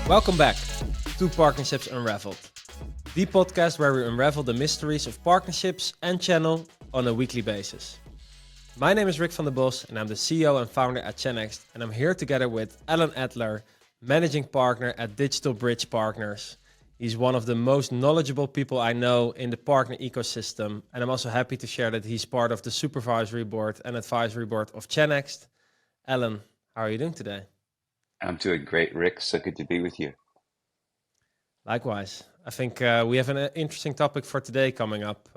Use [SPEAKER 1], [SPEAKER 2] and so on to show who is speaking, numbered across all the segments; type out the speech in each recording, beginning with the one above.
[SPEAKER 1] Welcome back to Partnerships Unraveled, the podcast where we unravel the mysteries of partnerships and channel on a weekly basis. My name is Rick van der Bos and I'm the CEO and founder at Channext, and I'm here together with Allan Adler, managing partner at Digital Bridge Partners. He's one of the most knowledgeable people I know in the partner ecosystem, and I'm also happy to share that he's part of the supervisory board and advisory board of Channext. Allan, how are you doing today?
[SPEAKER 2] I'm doing great, Rick. So good to be with you.
[SPEAKER 1] Likewise. I think we have an interesting topic for today coming up,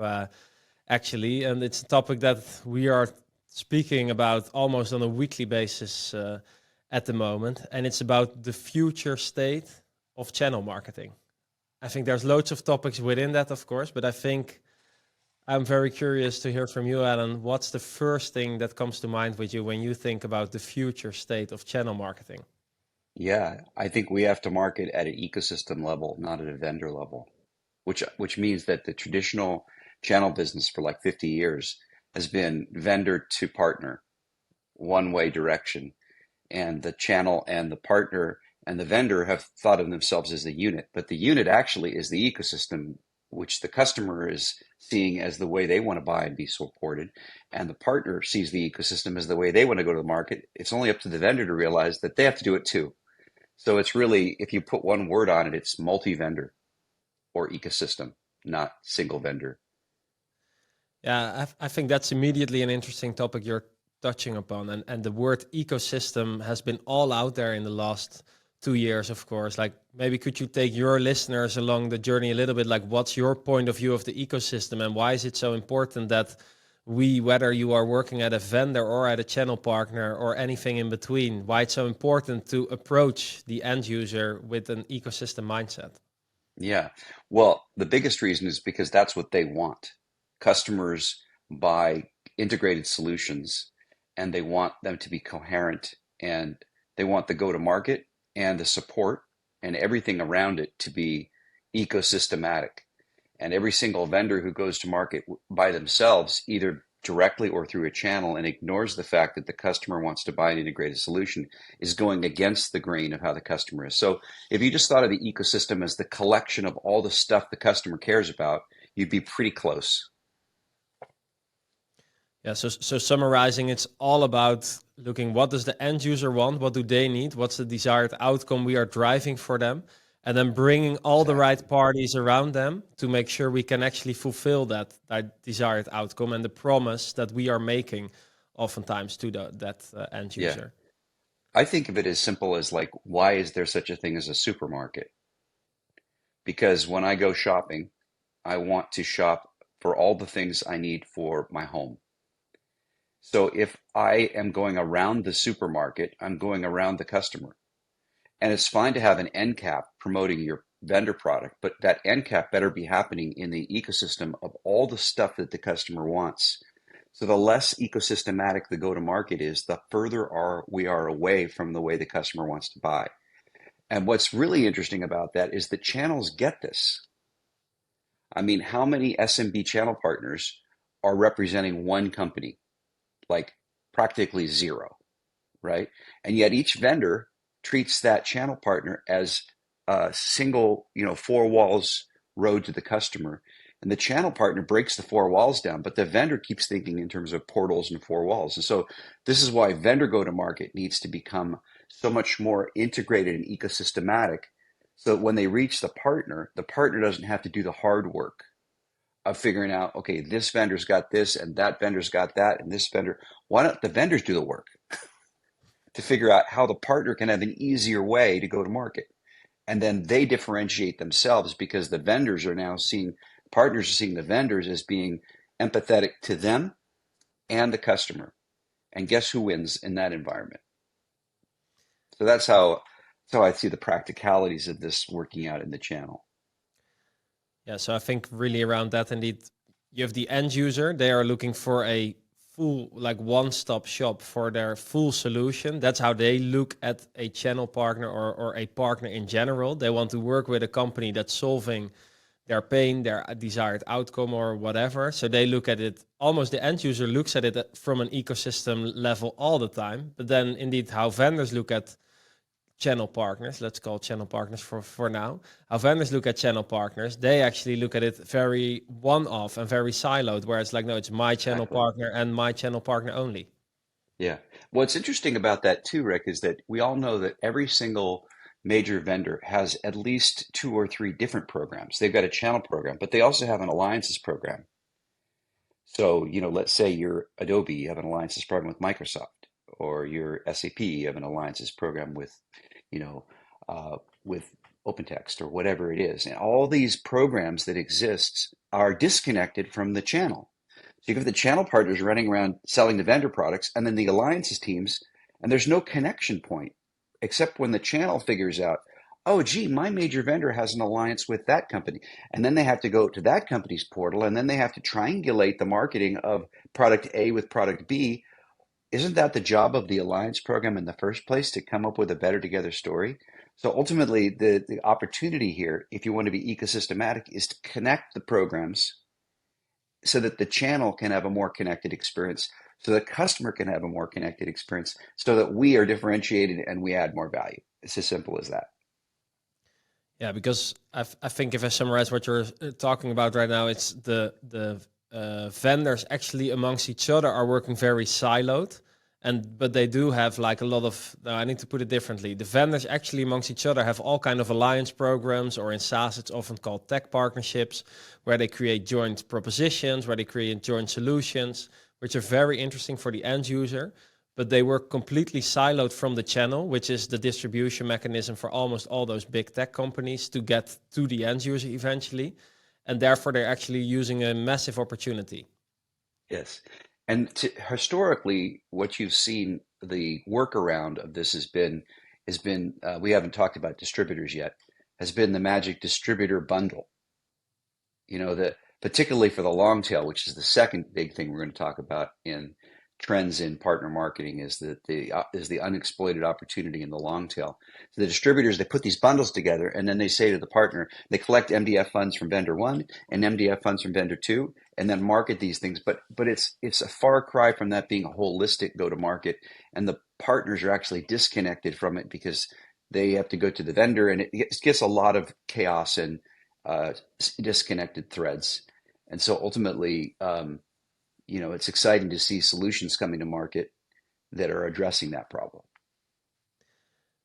[SPEAKER 1] actually, and it's a topic that we are speaking about almost on a weekly basis at the moment, and it's about the future state of channel marketing. I think there's loads of topics within that, of course, but I think I'm very curious to hear from you, Allan. What's the first thing that comes to mind with you when you think about the future state of channel marketing?
[SPEAKER 2] Yeah, I think we have to market at an ecosystem level, not at a vendor level, which means that the traditional channel business for like 50 years has been vendor to partner, one-way direction. And the channel and the partner and the vendor have thought of themselves as the unit, but the unit actually is the ecosystem, which the customer is seeing as the way they want to buy and be supported, and the partner sees the ecosystem as the way they want to go to the market. It's only up to the vendor to realize that they have to do it too. So it's really, if you put one word on it, it's multi-vendor or ecosystem, not single vendor.
[SPEAKER 1] Yeah, I think that's immediately an interesting topic you're touching upon. And the word ecosystem has been all out there in the last 2 years, of course. Like, maybe could you take your listeners along the journey a little bit? Like, what's your point of view of the ecosystem, and why is it so important that we, whether you are working at a vendor or at a channel partner or anything in between, why it's so important to approach the end user with an ecosystem mindset?
[SPEAKER 2] Yeah. Well, the biggest reason is because that's what they want. Customers buy integrated solutions and they want them to be coherent, and they want the go-to-market and the support and everything around it to be ecosystematic. And every single vendor who goes to market by themselves, either directly or through a channel, and ignores the fact that the customer wants to buy an integrated solution, is going against the grain of how the customer is. So if you just thought of the ecosystem as the collection of all the stuff the customer cares about, you'd be pretty close.
[SPEAKER 1] Yeah, so summarizing, it's all about looking what does the end user want, what do they need, what's the desired outcome we are driving for them, and then bringing all the
[SPEAKER 2] Exactly.
[SPEAKER 1] right parties around them to make sure we can actually fulfill that desired outcome and the promise that we are making oftentimes to that end
[SPEAKER 2] Yeah.
[SPEAKER 1] user.
[SPEAKER 2] I think of it as simple as like, why is there such a thing as a supermarket? Because when I go shopping, I want to shop for all the things I need for my home. So if I am going around the supermarket, I'm going around the customer. And it's fine to have an end cap promoting your vendor product, but that end cap better be happening in the ecosystem of all the stuff that the customer wants. So the less ecosystematic the go-to-market is, the further we are away from the way the customer wants to buy. And what's really interesting about that is the channels get this. I mean, how many SMB channel partners are representing one company? Like practically zero, right? And yet each vendor treats that channel partner as a single, four walls road to the customer. And the channel partner breaks the four walls down, but the vendor keeps thinking in terms of portals and four walls. And so this is why vendor go-to-market needs to become so much more integrated and ecosystematic, so that when they reach the partner doesn't have to do the hard work of figuring out, okay, this vendor's got this and that vendor's got that and this vendor. Why don't the vendors do the work to figure out how the partner can have an easier way to go to market? And then they differentiate themselves because the vendors are now seeing, partners are seeing the vendors as being empathetic to them and the customer. And guess who wins in that environment? So that's how I see the practicalities of this working out in the channel.
[SPEAKER 1] Yeah, so I think really around that, indeed, you have the end user. They are looking for a full, like one-stop shop for their full solution. That's how they look at a channel partner or a partner in general. They want to work with a company that's solving their pain, their desired outcome or whatever. So they look at it, almost the end user looks at it from an ecosystem level all the time. But then indeed how vendors look at channel partners, let's call channel partners for now, how vendors look at channel partners, they actually look at it very one-off and very siloed, where it's like, no, it's my channel
[SPEAKER 2] Exactly.
[SPEAKER 1] partner and my channel partner only.
[SPEAKER 2] Yeah. What's interesting about that too, Rick, is that we all know that every single major vendor has at least two or three different programs. They've got a channel program, but they also have an alliances program. So, let's say you're Adobe, you have an alliances program with Microsoft, or you're SAP, you have an alliances program with, you know, with OpenText or whatever it is. And all these programs that exist are disconnected from the channel. So you have the channel partners running around selling the vendor products, and then the alliances teams, and there's no connection point except when the channel figures out, oh, gee, my major vendor has an alliance with that company. And then they have to go to that company's portal, and then they have to triangulate the marketing of product A with product B. Isn't that the job of the alliance program in the first place, to come up with a better together story? So ultimately, the opportunity here, if you want to be ecosystematic, is to connect the programs so that the channel can have a more connected experience, so the customer can have a more connected experience, so that we are differentiated and we add more value. It's as simple as that.
[SPEAKER 1] Yeah, because I think if I summarize what you're talking about right now, it's the vendors actually amongst each other are working very siloed, but they do have like a lot of. No, I need to put it differently. The vendors actually amongst each other have all kind of alliance programs, or in SaaS it's often called tech partnerships, where they create joint propositions, where they create joint solutions, which are very interesting for the end user, but they were completely siloed from the channel, which is the distribution mechanism for almost all those big tech companies to get to the end user eventually. And therefore, they're actually using a massive opportunity.
[SPEAKER 2] Yes. And historically, what you've seen, the workaround of this has been we haven't talked about distributors yet, has been the magic distributor bundle. The particularly for the long tail, which is the second big thing we're going to talk about in trends in partner marketing, is that the unexploited opportunity in the long tail. So the distributors, they put these bundles together, and then they say to the partner, they collect MDF funds from vendor one and MDF funds from vendor two, and then market these things. But it's a far cry from that being a holistic go to market, and the partners are actually disconnected from it because they have to go to the vendor, and it gets a lot of chaos and uh, disconnected threads. And so ultimately, it's exciting to see solutions coming to market that are addressing that problem.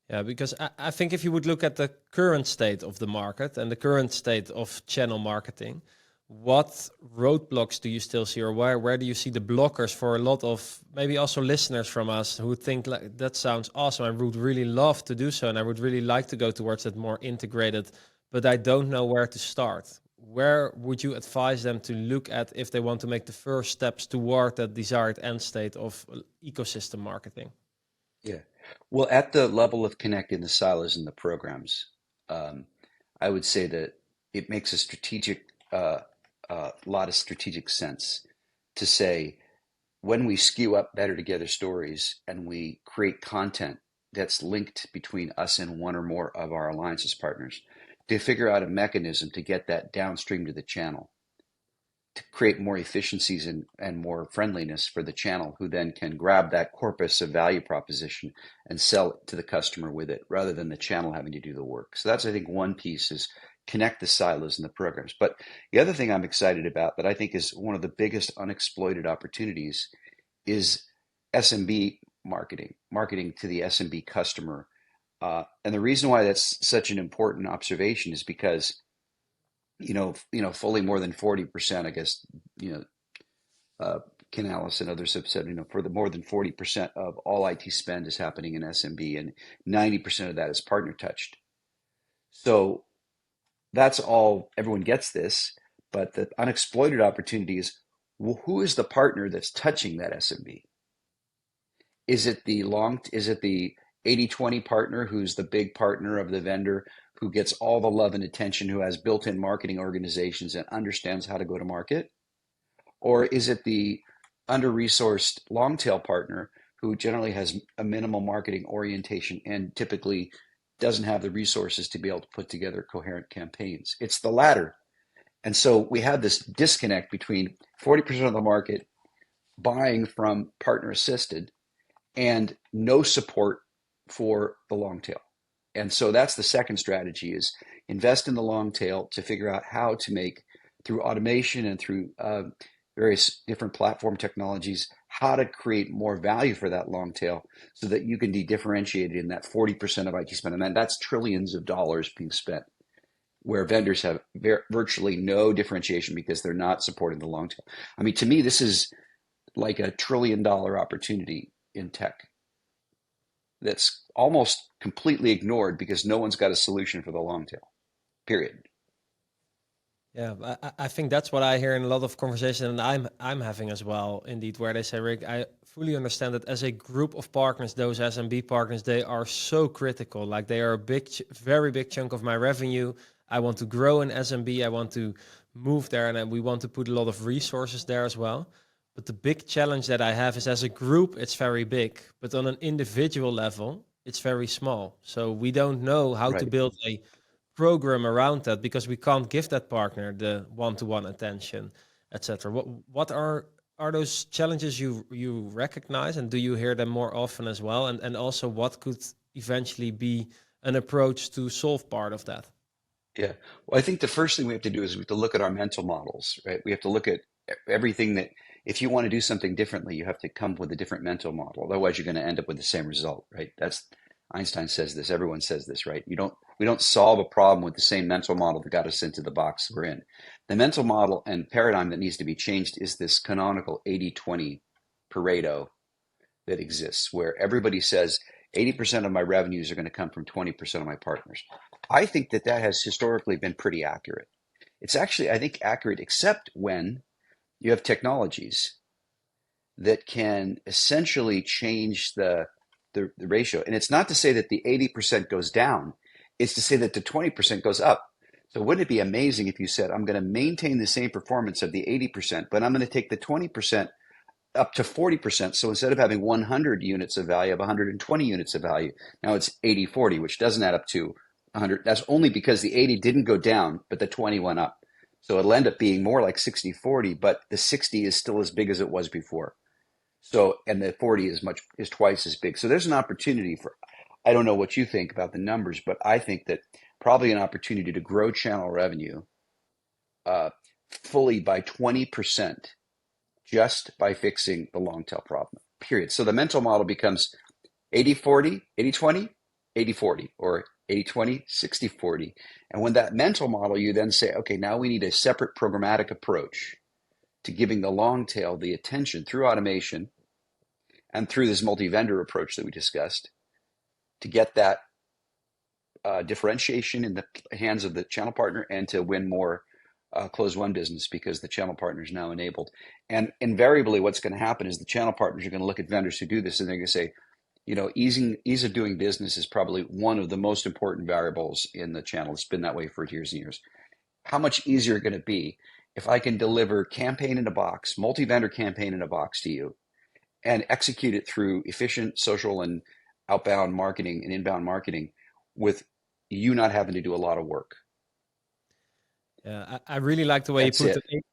[SPEAKER 1] Yeah, because I think if you would look at the current state of the market and the current state of channel marketing, what roadblocks do you still see, or where do you see the blockers for a lot of maybe also listeners from us who think like that sounds awesome, I would really love to do so, and I would really like to go towards that more integrated, but I don't know where to start. Where would you advise them to look at if they want to make the first steps toward that desired end state of ecosystem marketing?
[SPEAKER 2] Yeah. Well, at the level of connecting the silos and the programs, um, I would say that it makes a lot of strategic sense to say, when we skew up better together stories and we create content that's linked between us and one or more of our alliances partners, to figure out a mechanism to get that downstream to the channel, to create more efficiencies and more friendliness for the channel, who then can grab that corpus of value proposition and sell it to the customer with it, rather than the channel having to do the work. So that's, I think, one piece, is connect the silos in the programs. But the other thing I'm excited about, that I think is one of the biggest unexploited opportunities, is SMB marketing to the SMB customer. And the reason why that's such an important observation is because fully more than 40%, I guess, you know, uh, Canalys and others have said, for the more than 40% of all IT spend is happening in SMB, and 90% of that is partner touched. So that's all, everyone gets this, but the unexploited opportunity is, well, who is the partner that's touching that SMB? Is it the 80/20 partner, who's the big partner of the vendor, who gets all the love and attention, who has built-in marketing organizations and understands how to go to market? Or is it the under-resourced long tail partner, who generally has a minimal marketing orientation and typically doesn't have the resources to be able to put together coherent campaigns? It's the latter. And so we have this disconnect between 40% of the market buying from partner assisted and no support for the long tail. And so that's the second strategy, is invest in the long tail to figure out how to make, through automation and through various different platform technologies, how to create more value for that long tail so that you can be differentiated in that 40% of IT spend. And then that's trillions of dollars being spent where vendors have virtually no differentiation because they're not supporting the long tail. I mean, to me, this is like a $1 trillion opportunity in tech that's almost completely ignored because no one's got a solution for the long tail, period.
[SPEAKER 1] Yeah, I think that's what I hear in a lot of conversation, and I'm having as well, indeed, where they say, Rick, I fully understand that as a group of partners, those SMB partners, they are so critical. Like they are a big, very big chunk of my revenue. I want to grow in SMB. I want to move there, and we want to put a lot of resources there as well. But the big challenge that I have is, as a group, it's very big, but on an individual level, it's very small. So we don't know how to
[SPEAKER 2] Right.
[SPEAKER 1] build a program around that because we can't give that partner the one-to-one attention, etc. What are those challenges you recognize, and do you hear them more often as well? And also, what could eventually be an approach to solve part of that?
[SPEAKER 2] Yeah. Well, I think the first thing we have to do is we have to look at our mental models, right? We have to look at everything that, if you want to do something differently, you have to come up with a different mental model. Otherwise, you're going to end up with the same result, right? That's Einstein says this. Everyone says this, right? We don't solve a problem with the same mental model that got us into the box we're in. The mental model and paradigm that needs to be changed is this canonical 80-20 Pareto that exists, where everybody says 80% of my revenues are going to come from 20% of my partners. I think that that has historically been pretty accurate. It's actually, I think, accurate, except when you have technologies that can essentially change the ratio. And it's not to say that the 80% goes down, it's to say that the 20% goes up. So wouldn't it be amazing if you said, I'm going to maintain the same performance of the 80%, but I'm going to take the 20% up to 40%. So instead of having 100 units of value, I have 120 units of value. Now it's 80-40, which doesn't add up to 100. That's only because the 80 didn't go down, but the 20 went up. So it'll end up being more like 60-40, but the 60 is still as big as it was before. So, and the 40 is twice as big. So there's an opportunity for, I don't know what you think about the numbers, but I think that probably an opportunity to grow channel revenue uh, fully by 20% just by fixing the long tail problem, period. So the mental model becomes 80-40, 80-20, 80-40, or 80-20, 60-40. And when that mental model, you then say, okay, now we need a separate programmatic approach to giving the long tail the attention through automation and through this multi-vendor approach that we discussed to get that differentiation in the hands of the channel partner and to win more close one business because the channel partner is now enabled. And invariably, what's going to happen is the channel partners are going to look at vendors who do this and they're going to say, you know, ease of doing business is probably one of the most important variables in the channel. It's been that way for years and years. How much easier is it going to be if I can deliver campaign in a box, multi-vendor campaign in a box to you and execute it through efficient social and outbound marketing and inbound marketing with you not having to do a lot of work?
[SPEAKER 1] Yeah, I really like the way you
[SPEAKER 2] That's
[SPEAKER 1] put
[SPEAKER 2] it.
[SPEAKER 1] it.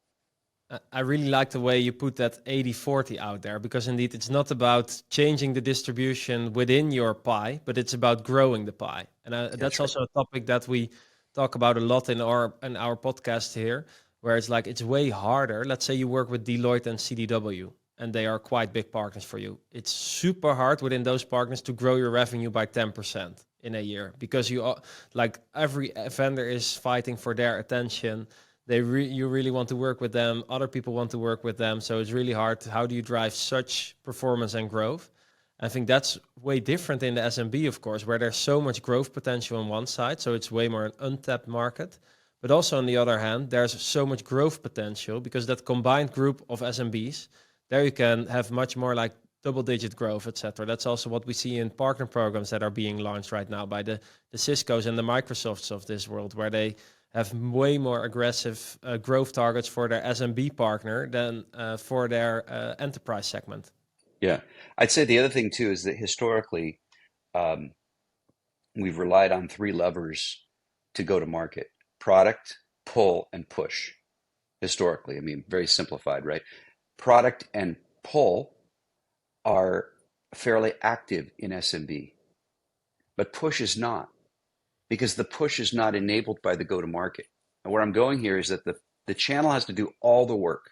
[SPEAKER 1] I really like the way you put that 80-40 out there, because indeed it's not about changing the distribution within your pie, but it's about growing the pie. And that's
[SPEAKER 2] That's right.
[SPEAKER 1] also a topic that we talk about a lot in our podcast here, where it's like it's way harder. Let's say you work with Deloitte and CDW, and they are quite big partners for you. It's super hard within those partners to grow your revenue by 10% in a year, because like every vendor is fighting for their attention. You really want to work with them, other people want to work with them, so it's really hard. How do you drive such performance and growth? I think that's way different in the SMB, of course, where there's so much growth potential on one side, so it's way more an untapped market. But also on the other hand, there's so much growth potential because that combined group of SMBs, there you can have much more like double digit growth, etc. That's also what we see in partner programs that are being launched right now by the Ciscos and the Microsofts of this world, where they have way more aggressive growth targets for their SMB partner than for their enterprise segment.
[SPEAKER 2] Yeah. I'd say the other thing too is that historically, um, we've relied on three levers to go to market: product, pull, and push. Historically, I mean, very simplified, right? Product and pull are fairly active in SMB, but push is not. because the push is not enabled by the go-to-market. And where I'm going here is that the channel has to do all the work,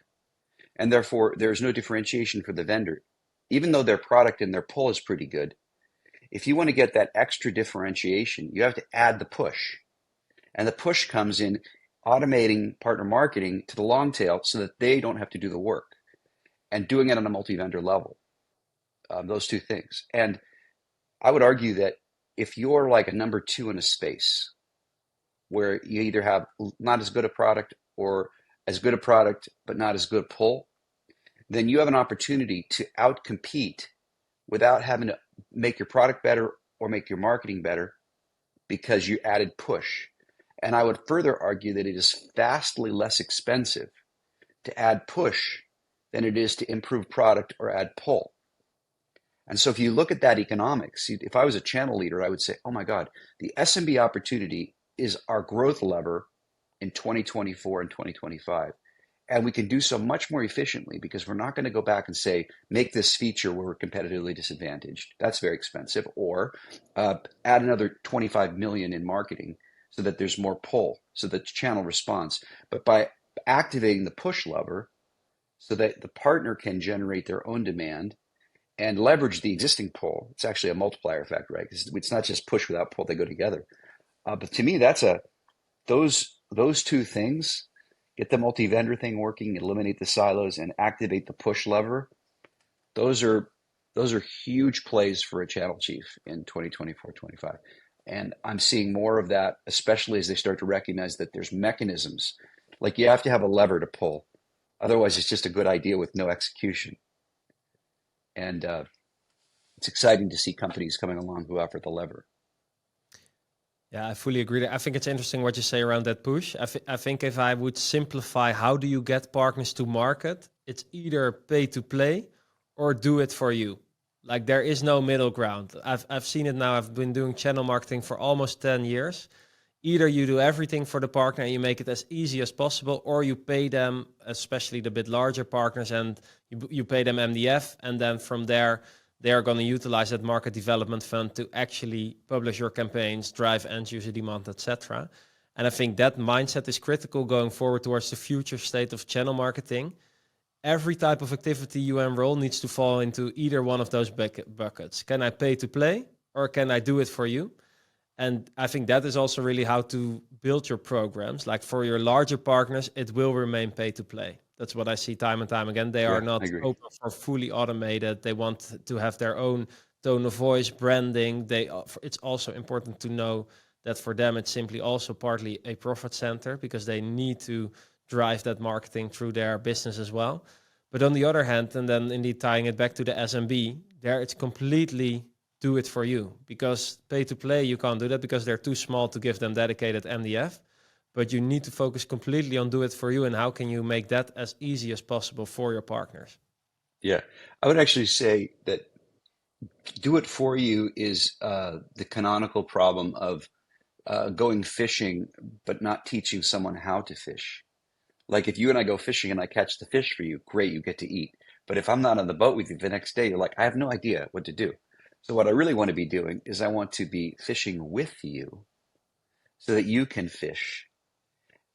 [SPEAKER 2] and therefore there's no differentiation for the vendor. Even though their product and their pull is pretty good, if you want to get that extra differentiation, you have to add the push. And the push comes in automating partner marketing to the long tail so that they don't have to do the work, and doing it on a multi-vendor level. Those two things. And I would argue that if you're like a number two in a space where you either have not as good a product or as good a product but not as good pull, then you have an opportunity to outcompete without having to make your product better or make your marketing better because you added push. And I would further argue that it is vastly less expensive to add push than it is to improve product or add pull. And so if you look at that economics, if I was a channel leader, I would say, oh my God, the SMB opportunity is our growth lever in 2024 and 2025. And we can do so much more efficiently because we're not going to go back and say, make this feature where we're competitively disadvantaged. That's very expensive. Or add another 25 million in marketing so that there's more pull, so that the channel responds. But by activating the push lever so that the partner can generate their own demand and leverage the existing pull, it's actually a multiplier effect, right? It's not just push without pull, they go together. But to me, that's those two things, get the multi-vendor thing working, eliminate the silos, and activate the push lever. Those are huge plays for a channel chief in 2024-25. And I'm seeing more of that, especially as they start to recognize that there's mechanisms. Like you have to have a lever to pull. Otherwise, it's just a good idea with no execution. And it's exciting to see companies coming along who offer the lever.
[SPEAKER 1] Yeah, I fully agree. I think it's interesting what you say around that push. I think if I would simplify, how do you get partners to market? It's either pay to play or do it for you. Like there is no middle ground. I've seen it now. I've been doing channel marketing for almost 10 years. Either you do everything for the partner and you make it as easy as possible, or you pay them, especially the bit larger partners, and you pay them MDF, and then from there, they are going to utilize that market development fund to actually publish your campaigns, drive end user demand, etc. And I think that mindset is critical going forward towards the future state of channel marketing. Every type of activity you enroll needs to fall into either one of those buckets. Can I pay to play, or can I do it for you? And I think that is also really how to build your programs. Like for your larger partners, it will remain pay to play. That's what I see time and time again. They are not open for fully automated. They want to have their own tone of voice, branding. It's also important to know that for them, it's simply also partly a profit center because they need to drive that marketing through their business as well. But on the other hand, and then indeed tying it back to the SMB, there it's completely do it for you, because pay to play, you can't do that because they're too small to give them dedicated MDF, but you need to focus completely on do it for you. And how can you make that as easy as possible for your partners?
[SPEAKER 2] Yeah, I would actually say that do it for you is the canonical problem of going fishing, but not teaching someone how to fish. Like if you and I go fishing and I catch the fish for you, great, you get to eat. But if I'm not on the boat with you the next day, you're like, I have no idea what to do. So what I really want to be doing is I want to be fishing with you so that you can fish.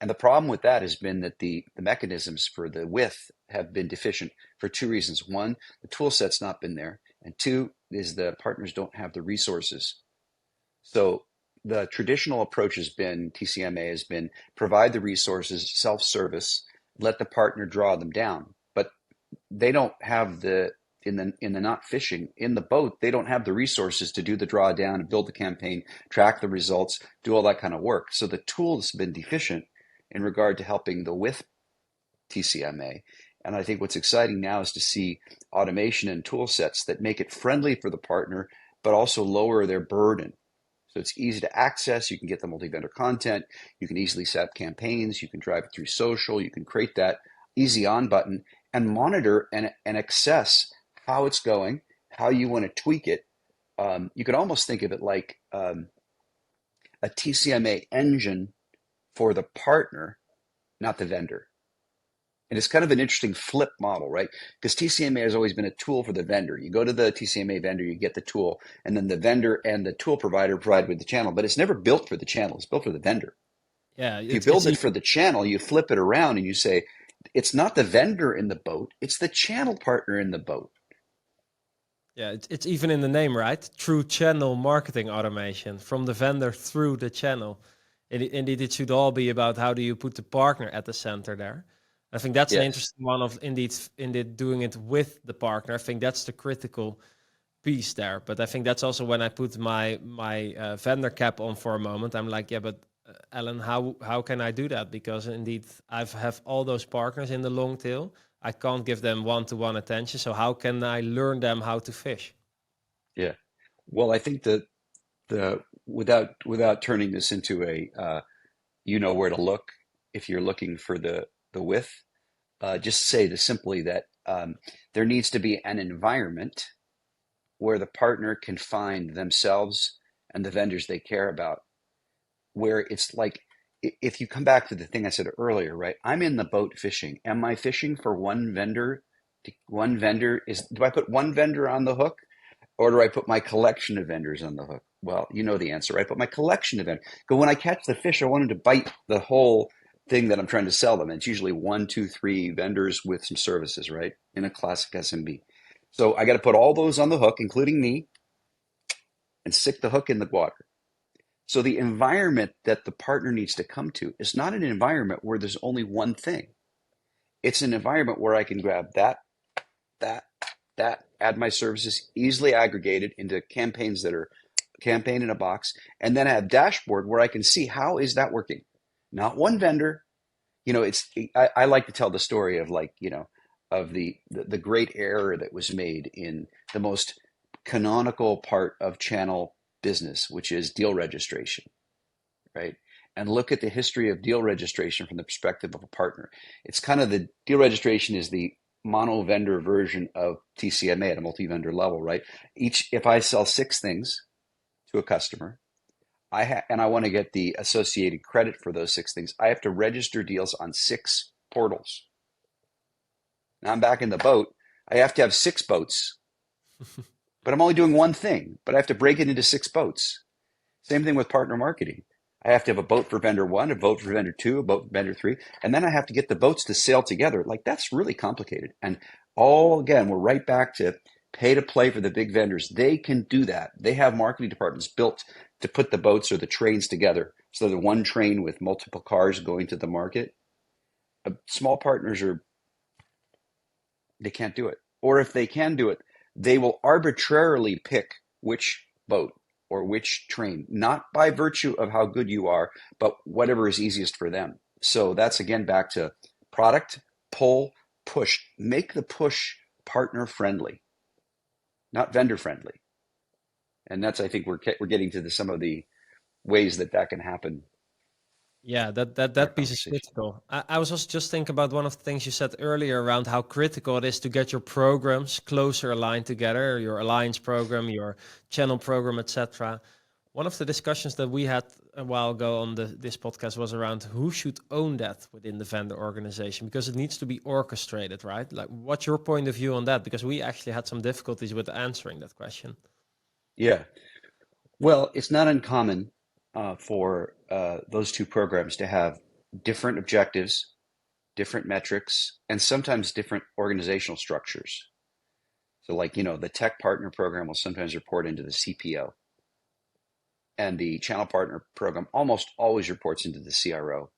[SPEAKER 2] And the problem with that has been that the mechanisms for the with have been deficient for two reasons. One, the tool set's not been there. And two is the partners don't have the resources. So the traditional approach has been, TCMA has been, provide the resources, self-service, let the partner draw them down. But they don't have in the not fishing, in the boat, they don't have the resources to do the drawdown, build the campaign, track the results, do all that kind of work. So the tool has been deficient in regard to helping the with TCMA. And I think what's exciting now is to see automation and tool sets that make it friendly for the partner, but also lower their burden. So it's easy to access. You can get the multi-vendor content. You can easily set up campaigns. You can drive it through social. You can create that easy on button and monitor and access how it's going, how you want to tweak it. You could almost think of it like a TCMA engine for the partner, not the vendor. And it's kind of an interesting flip model, right? Because TCMA has always been a tool for the vendor. You go to the TCMA vendor, you get the tool, and then the vendor and the tool provider provide with the channel, but it's never built for the channel. It's built for the vendor.
[SPEAKER 1] Yeah,
[SPEAKER 2] If you
[SPEAKER 1] it's
[SPEAKER 2] build it for the channel, you flip it around and you say, it's not the vendor in the boat, it's the channel partner in the boat.
[SPEAKER 1] yeah, it's even in the name, right? Through channel marketing automation from the vendor through the channel. Indeed, it should all be about how do you put the partner at the center there. I think that's an
[SPEAKER 2] Yes.
[SPEAKER 1] interesting one of indeed doing it with the partner. I think that's the critical piece there. But I think that's also when I put my vendor cap on for a moment. I'm like, yeah, but Alan, how can I do that? Because indeed, have all those partners in the long tail. I can't give them one-to-one attention. So how can I learn them how to fish?
[SPEAKER 2] Yeah. Well, I think that the without turning this into a you know where to look if you're looking for the width, just say this simply that there needs to be an environment where the partner can find themselves and the vendors they care about, where it's like if you come back to the thing I said earlier, right? I'm in the boat fishing. Am I fishing for one vendor? One vendor is, do I put one vendor on the hook or do I put my collection of vendors on the hook? Well, you know the answer, right? But my collection of vendors. But when I catch the fish, I want them to bite the whole thing that I'm trying to sell them. And it's usually one, two, three vendors with some services, right? In a classic SMB. So I got to put all those on the hook, including me, and stick the hook in the water. So the environment that the partner needs to come to is not an environment where there's only one thing. It's an environment where I can grab that, add my services easily aggregated into campaigns that are campaign in a box, and then I have dashboard where I can see how is that working. Not one vendor. You know, I like to tell the story of like, you know, of the great error that was made in the most canonical part of channel business, which is deal registration, right? And look at the history of deal registration from the perspective of a partner. It's kind of the deal registration is the mono vendor version of TCMA at a multi-vendor level, right? If I sell 6 things to a customer, and I want to get the associated credit for those 6 things, I have to register deals on 6 portals. Now I'm back in the boat. I have to have 6 boats, but I'm only doing one thing, but I have to break it into 6 boats. Same thing with partner marketing. I have to have a boat for vendor 1, a boat for vendor 2, a boat for vendor 3, and then I have to get the boats to sail together. Like that's really complicated. And again, we're right back to pay to play for the big vendors. They can do that. They have marketing departments built to put the boats or the trains together. So they're one train with multiple cars going to the market. Small partners they can't do it. Or if they can do it, they will arbitrarily pick which boat or which train, not by virtue of how good you are, but whatever is easiest for them. So that's again back to product, pull, push. Make the push partner friendly, not vendor friendly. And that's, I think we're getting to some of the ways that can happen
[SPEAKER 1] Yeah,
[SPEAKER 2] in our
[SPEAKER 1] that piece is
[SPEAKER 2] conversation.
[SPEAKER 1] critical. I was also just thinking about one of the things you said earlier around how critical it is to get your programs closer aligned together, your alliance program, your channel program, etc. One of the discussions that we had a while ago on this podcast was around who should own that within the vendor organization because it needs to be orchestrated, right? Like, what's your point of view on that? Because we actually had some difficulties with answering that question.
[SPEAKER 2] Yeah. Well, it's not uncommon for those two programs to have different objectives, different metrics, and sometimes different organizational structures. So, like, you know, the tech partner program will sometimes report into the CPO, and the channel partner program almost always reports into the CRO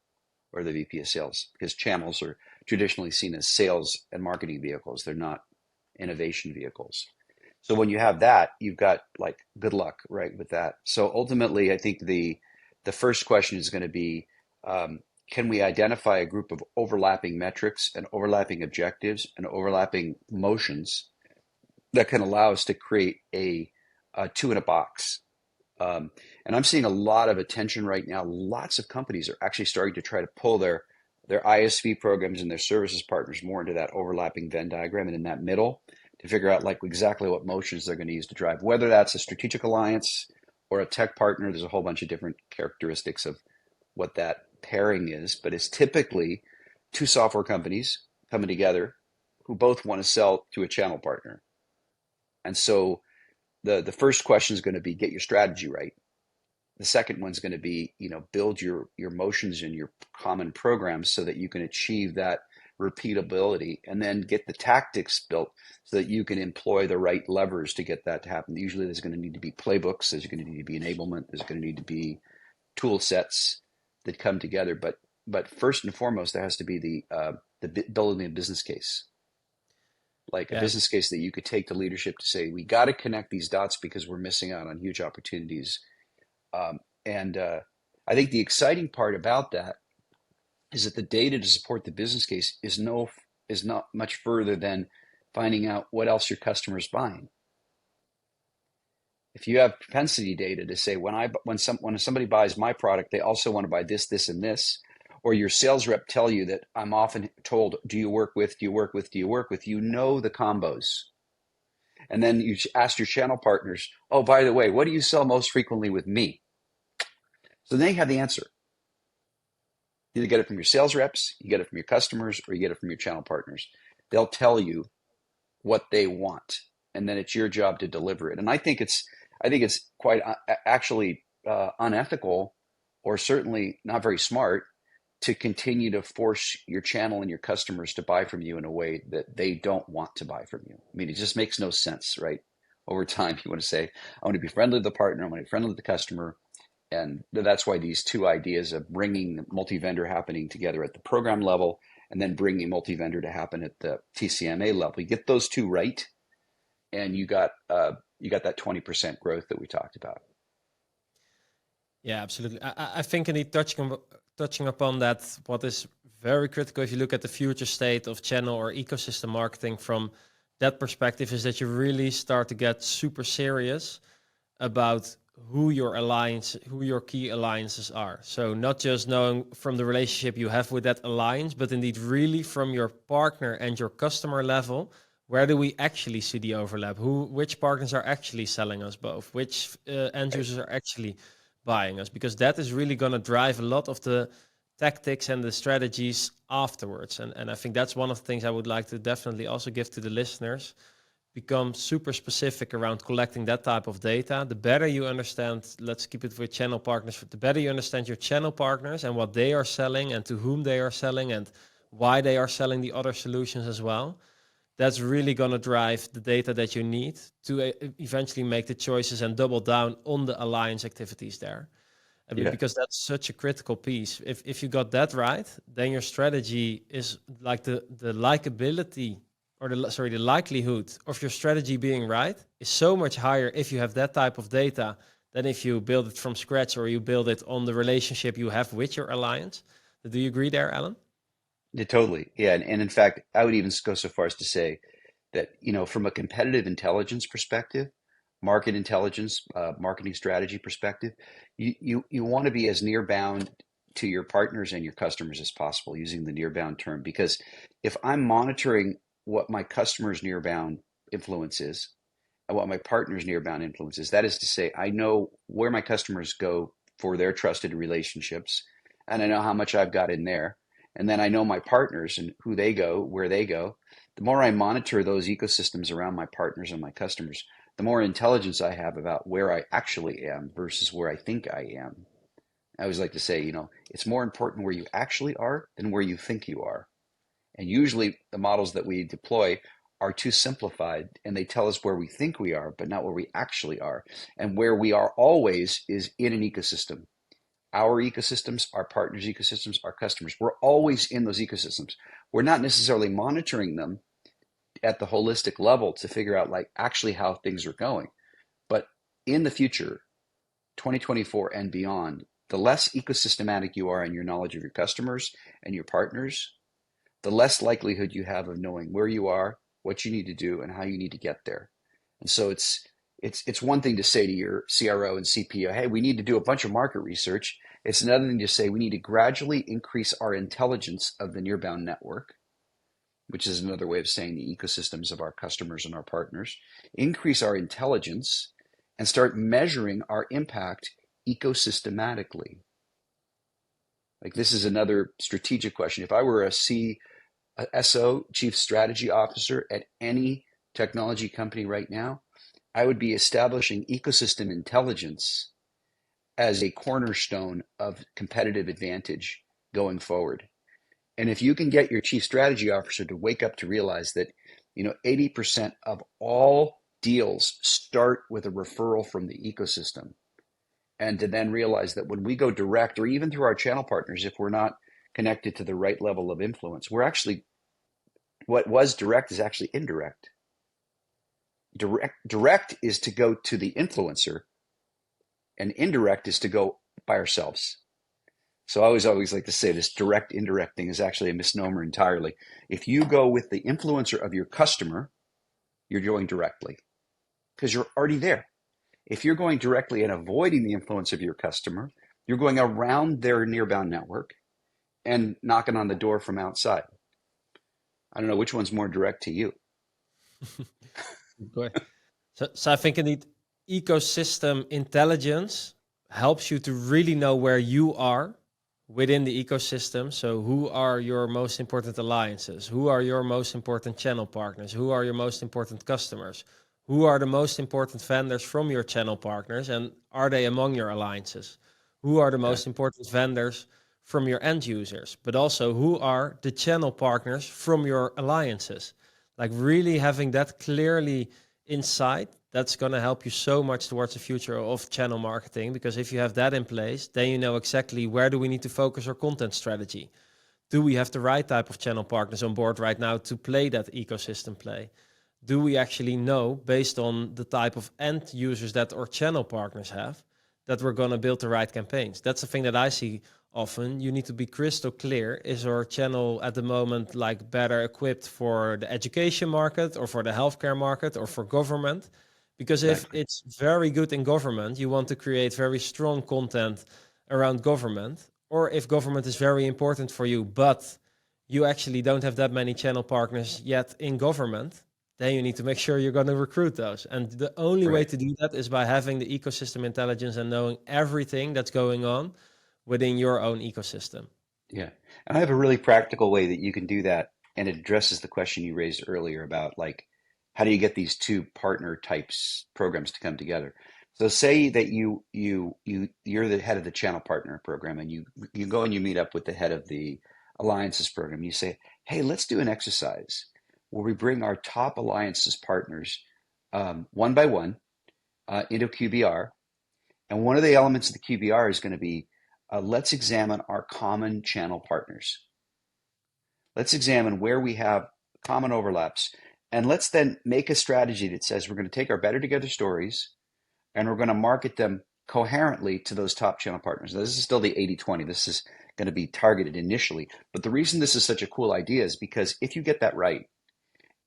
[SPEAKER 2] or the VP of sales because channels are traditionally seen as sales and marketing vehicles. They're not innovation vehicles. So when you have that, you've got like good luck, right, with that. So ultimately, I think the first question is going to be, can we identify a group of overlapping metrics and overlapping objectives and overlapping motions that can allow us to create a two in a box? And I'm seeing a lot of attention right now. Lots of companies are actually starting to try to pull their ISV programs and their services partners more into that overlapping Venn diagram and in that middle to figure out like exactly what motions they're going to use to drive, whether that's a strategic alliance or a tech partner. There's a whole bunch of different characteristics of what that pairing is, but it's typically two software companies coming together who both want to sell to a channel partner. And so the first question is going to be get your strategy right. The second one's going to be, build your motions and your common programs so that you can achieve that repeatability, and then get the tactics built so that you can employ the right levers to get that to happen. Usually there's going to need to be playbooks, there's going to need to be enablement, there's going to need to be tool sets that come together. But first and foremost, there has to be the building a business case, like a
[SPEAKER 1] Yeah.
[SPEAKER 2] business case that you could take to leadership to say, we got to connect these dots because we're missing out on huge opportunities. And I think the exciting part about that is that the data to support the business case is not much further than finding out what else your customer is buying. If you have propensity data to say when somebody buys my product, they also want to buy this, this, and this, or your sales rep tell you that I'm often told, do you work with, do you work with, do you work with, the combos. And then you ask your channel partners, oh, by the way, what do you sell most frequently with me? So they have the answer. You either get it from your sales reps, you get it from your customers, or you get it from your channel partners. They'll tell you what they want, and then it's your job to deliver it. And I think it's quite actually unethical, or certainly not very smart, to continue to force your channel and your customers to buy from you in a way that they don't want to buy from you. I mean, it just makes no sense, right? Over time, you want to say, I want to be friendly with the partner, I want to be friendly with the customer. And that's why these two ideas of bringing multi-vendor happening together at the program level and then bringing multi-vendor to happen at the TCMA level. You get those two right, and you got that 20% growth that we talked about.
[SPEAKER 1] Yeah, absolutely. I think indeed touching upon that, what is very critical if you look at the future state of channel or ecosystem marketing from that perspective is that you really start to get super serious about who your key alliances are. So not just knowing from the relationship you have with that alliance, but indeed really from your partner and your customer level, where do we actually see the overlap? Which partners are actually selling us both? Which end users are actually buying us? Because that is really going to drive a lot of the tactics and the strategies afterwards. And I think that's one of the things I would like to definitely also give to the listeners. Become super specific around collecting that type of data. The better you understand, let's keep it with channel partners, the better you understand your channel partners and what they are selling and to whom they are selling and why they are selling the other solutions as well. That's really going to drive the data that you need to eventually make the choices and double down on the alliance activities there.
[SPEAKER 2] Yeah.
[SPEAKER 1] Because that's such a critical piece. If you got that right, then your strategy is like the likability or the likelihood of your strategy being right is so much higher if you have that type of data than if you build it from scratch or you build it on the relationship you have with your alliance. Do you agree there, Allan?
[SPEAKER 2] Yeah, totally. Yeah. And in fact, I would even go so far as to say that, from a competitive intelligence perspective, market intelligence, marketing strategy perspective, you want to be as near bound to your partners and your customers as possible, using the near bound term. Because if I'm monitoring what my customer's near bound influence is and what my partner's near bound influence is, that is to say, I know where my customers go for their trusted relationships, and I know how much I've got in there. And then I know my partners and who they go, where they go. The more I monitor those ecosystems around my partners and my customers, the more intelligence I have about where I actually am versus where I think I am. I always like to say, it's more important where you actually are than where you think you are. And usually the models that we deploy are too simplified, and they tell us where we think we are, but not where we actually are. And where we are always is in an ecosystem. Our ecosystems, our partners' ecosystems, our customers. We're always in those ecosystems. We're not necessarily monitoring them at the holistic level to figure out actually how things are going. But in the future, 2024 and beyond, the less ecosystematic you are in your knowledge of your customers and your partners, the less likelihood you have of knowing where you are, what you need to do, and how you need to get there. And so it's one thing to say to your CRO and CPO, hey, we need to do a bunch of market research. It's another thing to say we need to gradually increase our intelligence of the near-bound network, which is another way of saying the ecosystems of our customers and our partners, increase our intelligence and start measuring our impact ecosystematically. This is another strategic question. If I were a a SO, Chief Strategy Officer at any technology company right now, I would be establishing ecosystem intelligence as a cornerstone of competitive advantage going forward. And if you can get your chief strategy officer to wake up to realize that, 80% of all deals start with a referral from the ecosystem, and to then realize that when we go direct or even through our channel partners, if we're not connected to the right level of influence, we're actually, what was direct is actually indirect. Direct is to go to the influencer, and indirect is to go by ourselves. So I always like to say this direct indirect thing is actually a misnomer entirely. If you go with the influencer of your customer, you're going directly because you're already there. If you're going directly and avoiding the influence of your customer, you're going around their nearbound network and knocking on the door from outside. I don't know which one's more direct to you.
[SPEAKER 1] Good. So I think indeed ecosystem intelligence helps you to really know where you are within the ecosystem. So who are your most important alliances? Who are your most important channel partners? Who are your most important customers? Who are the most important vendors from your channel partners? And are they among your alliances? Who are the most important vendors from your end users? But also who are the channel partners from your alliances? Like really having that clearly inside, that's going to help you so much towards the future of channel marketing, because if you have that in place, then you know exactly where do we need to focus our content strategy. Do we have the right type of channel partners on board right now to play that ecosystem play? Do we actually know, based on the type of end users that our channel partners have, that we're going to build the right campaigns? That's the thing that I see often. You need to be crystal clear. Is our channel at the moment like better equipped for the education market or for the healthcare market or for government? Because if it's very good in government, you want to create very strong content around government. Or if government is very important for you, but you actually don't have that many channel partners yet in government, then you need to make sure you're going to recruit those. And the only way to do that is by having the ecosystem intelligence and knowing everything that's going on within your own ecosystem.
[SPEAKER 2] Yeah. And I have a really practical way that you can do that. And it addresses the question you raised earlier about like, how do you get these two partner types programs to come together? So say that you're the head of the channel partner program, and you go and you meet up with the head of the alliances program. You say, hey, let's do an exercise where we bring our top alliances partners one by one into QBR. And one of the elements of the QBR is going to be, let's examine our common channel partners. Let's examine where we have common overlaps. And let's then make a strategy that says we're going to take our better together stories and we're going to market them coherently to those top channel partners. Now, this is still the 80-20. This is going to be targeted initially. But the reason this is such a cool idea is because if you get that right,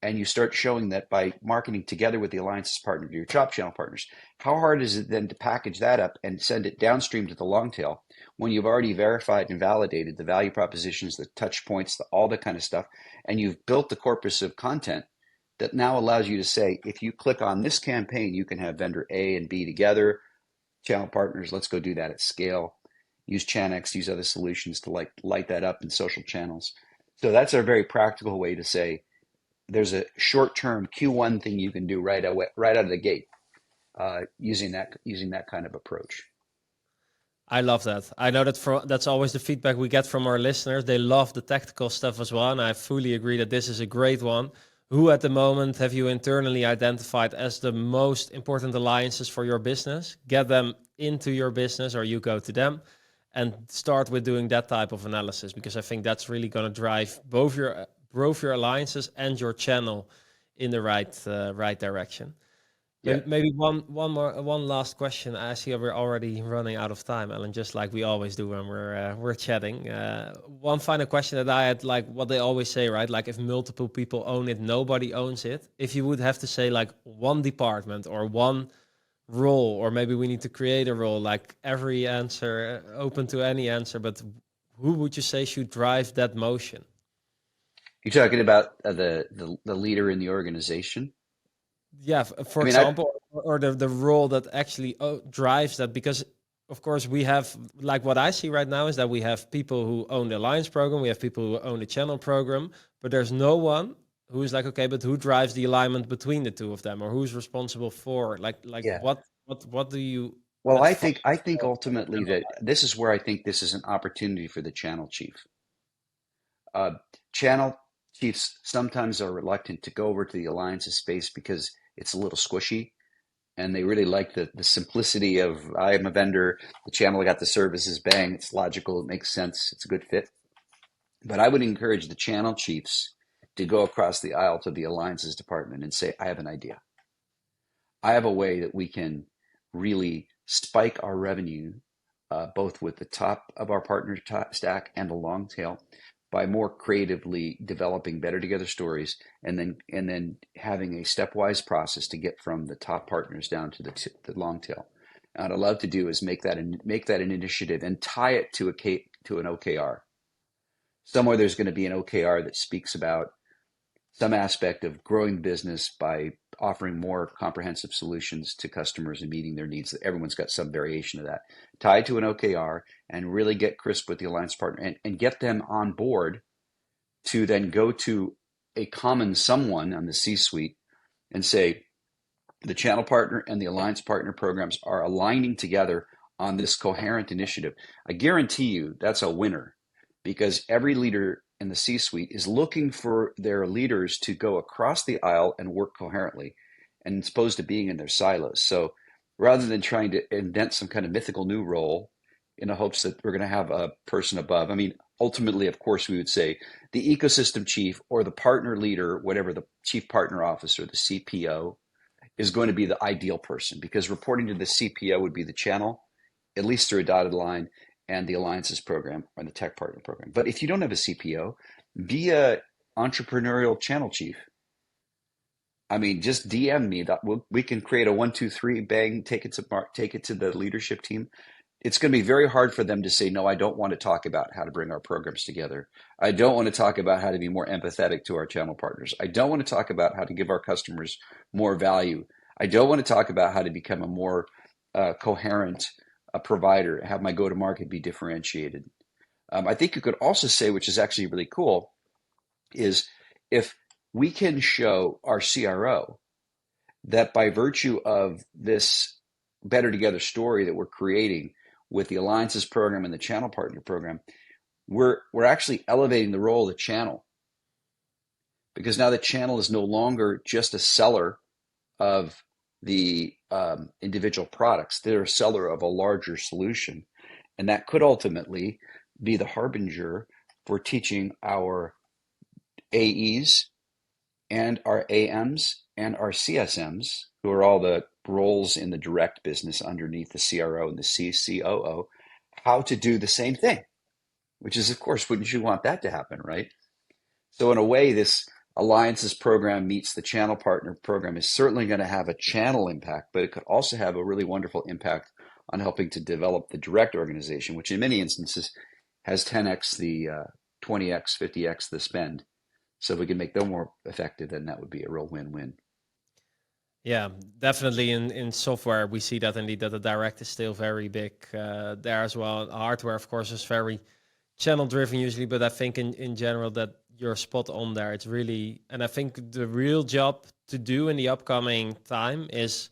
[SPEAKER 2] and you start showing that by marketing together with the alliances partner to your top channel partners, how hard is it then to package that up and send it downstream to the long tail when you've already verified and validated the value propositions, the touch points, all that kind of stuff, and you've built the corpus of content that now allows you to say, if you click on this campaign, you can have vendor A and B together, channel partners, let's go do that at scale. Use Channext, use other solutions to light that up in social channels. So that's a very practical way to say, there's a short-term Q1 thing you can do right out of the gate using that kind of approach.
[SPEAKER 1] I love that. I know that that's always the feedback we get from our listeners. They love the tactical stuff as well, and I fully agree that this is a great one. Who at the moment have you internally identified as the most important alliances for your business? Get them into your business, or you go to them, and start with doing that type of analysis, because I think that's really going to drive both your alliances and your channel in the right direction.
[SPEAKER 2] Yeah.
[SPEAKER 1] Maybe one last question. I see we're already running out of time, Alan, just like we always do when we're chatting. One final question that I had, like what they always say, right? Like if multiple people own it, nobody owns it. If you would have to say like one department or one role, or maybe we need to create a role, like every answer, open to any answer, but who would you say should drive that motion?
[SPEAKER 2] You're talking about the leader in the organization?
[SPEAKER 1] Yeah, for example, or the role that actually drives that, because of course, we have, like what I see right now is that we have people who own the alliance program, we have people who own the channel program, but there's no one who is like, okay, but who drives the alignment between the two of them, or who's responsible for like
[SPEAKER 2] Yeah.
[SPEAKER 1] what do you
[SPEAKER 2] Well,
[SPEAKER 1] advise?
[SPEAKER 2] I think ultimately that this is where I think this is an opportunity for the channel chief. Uh, Channel chiefs sometimes are reluctant to go over to the alliances space because it's a little squishy, and they really like the simplicity of I am a vendor, the channel got the services, bang, it's logical, it makes sense, it's a good fit. But I would encourage the channel chiefs to go across the aisle to the alliances department and say, I have an idea. I have a way that we can really spike our revenue, both with the top of our partner stack and the long tail, by more creatively developing better together stories, and then having a stepwise process to get from the top partners down to the long tail. And what I'd love to do is make that an initiative and tie it to an OKR. Somewhere there's going to be an OKR that speaks about some aspect of growing business by offering more comprehensive solutions to customers and meeting their needs. Everyone's got some variation of that tied to an OKR, and really get crisp with the alliance partner and get them on board to then go to a common someone on the C-suite and say, the channel partner and the alliance partner programs are aligning together on this coherent initiative. I guarantee you that's a winner, because every leader in the C-suite is looking for their leaders to go across the aisle and work coherently, and as opposed to being in their silos. So rather than trying to invent some kind of mythical new role in the hopes that we're going to have a person above, I mean, ultimately, of course, we would say the ecosystem chief or the partner leader, whatever, the chief partner officer, the CPO, is going to be the ideal person, because reporting to the CPO would be the channel, at least through a dotted line, and the alliances program or the tech partner program. But if you don't have a CPO, be a entrepreneurial channel chief. I mean, just DM me. We can create a 1, 2, 3, bang, take it to the leadership team. It's going to be very hard for them to say, no, I don't want to talk about how to bring our programs together. I don't want to talk about how to be more empathetic to our channel partners. I don't want to talk about how to give our customers more value. I don't want to talk about how to become a more coherent provider, have my go-to-market be differentiated. I think you could also say, which is actually really cool, is if we can show our CRO that by virtue of this better together story that we're creating with the alliances program and the channel partner program, we're actually elevating the role of the channel, because now the channel is no longer just a seller of the individual products. They're a seller of a larger solution, and that could ultimately be the harbinger for teaching our AEs and our AMs and our CSMs, who are all the roles in the direct business underneath the CRO and the CCOO, how to do the same thing, which is, of course, wouldn't you want that to happen, right? So in a way, this alliances program meets the channel partner program is certainly going to have a channel impact, but it could also have a really wonderful impact on helping to develop the direct organization, which in many instances has 10x the 20x, 50x the spend. So if we can make them more effective, then that would be a real win-win.
[SPEAKER 1] Yeah, definitely in software, we see that indeed that the direct is still very big there as well. Hardware, of course, is very channel driven usually, but I think in general that you're spot on there. It's really, and I think the real job to do in the upcoming time is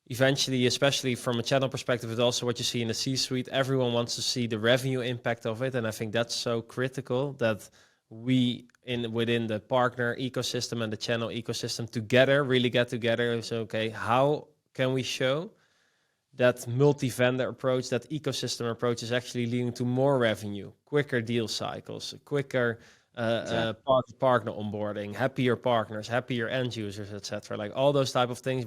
[SPEAKER 1] eventually, especially from a channel perspective, but also what you see in the C-suite, everyone wants to see the revenue impact of it. And I think that's so critical that we within the partner ecosystem and the channel ecosystem together really get together. So, okay, how can we show that multi-vendor approach, that ecosystem approach is actually leading to more revenue, quicker deal cycles, quicker
[SPEAKER 2] Exactly.
[SPEAKER 1] partner onboarding, happier partners, happier end users, etc. Like all those type of things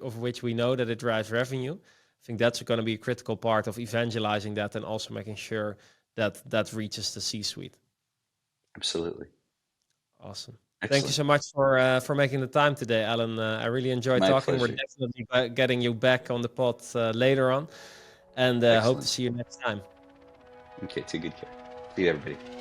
[SPEAKER 1] of which we know that it drives revenue. I think that's going to be a critical part of evangelizing that and also making sure that that reaches the C-suite.
[SPEAKER 2] Absolutely.
[SPEAKER 1] Awesome. Thank you
[SPEAKER 2] Excellent.
[SPEAKER 1] so much for making the time today, Alan. I really enjoyed
[SPEAKER 2] My
[SPEAKER 1] talking. We're
[SPEAKER 2] pleasure.
[SPEAKER 1] definitely getting you back on the pod later on, and hope to
[SPEAKER 2] Excellent.
[SPEAKER 1] see you next time.
[SPEAKER 2] Okay, take good care. See you, everybody.